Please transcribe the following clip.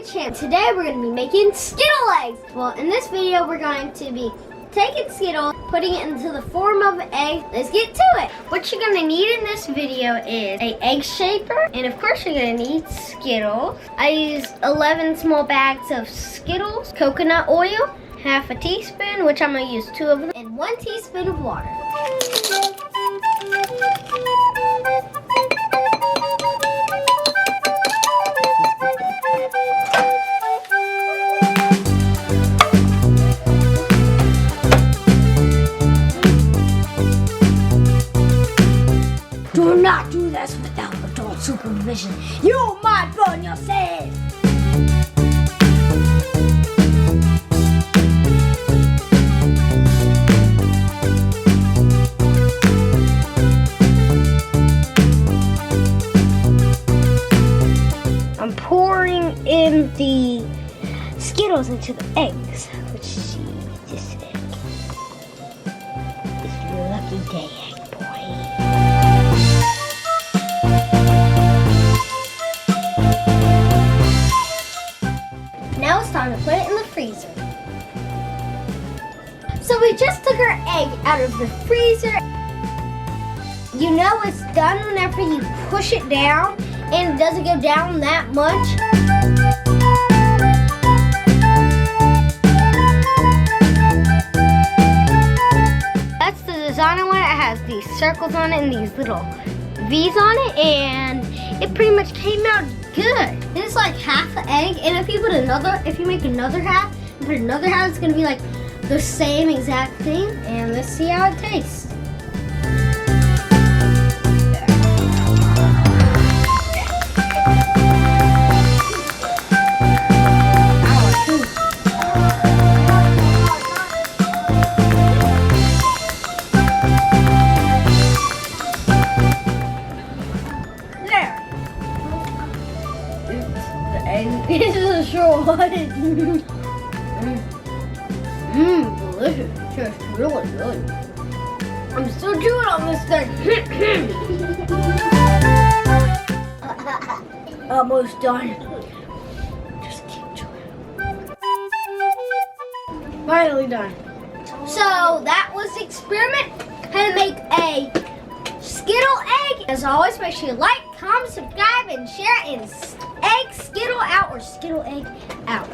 kitchen. Today we're going to be making Skittle eggs. Well, in this video we're going to be taking Skittle, putting it into the form of an egg. Let's get to it. What you're going to need in this video is an egg shaper, and of course you're going to need Skittles. I used 11 small bags of Skittles, coconut oil, half a teaspoon, which I'm going to use 2 of them, and 1 teaspoon of water. Do not do this without adult supervision. You might burn yourself. I'm pouring in the Skittles into the eggs. Let's see this egg. It's your lucky day, egg boy. Now it's time to put it in the freezer. So we just took our egg out of the freezer. You know it's done whenever you push it down and it doesn't go down that much. That's the design on it. It has these circles on it and these little V's on it, and it pretty much came out good. It's like half an egg, and if you make another half, and put another half, it's gonna be like the same exact thing. And let's see how it tastes. This is so hot. Delicious. Just really good. I'm still chewing on this thing. Almost done. Just keep chewing. Finally done. So that was the experiment. How to make a Skittle egg. As always, make sure you like, comment, subscribe, and share, and egg Skittle out or Skittle egg out.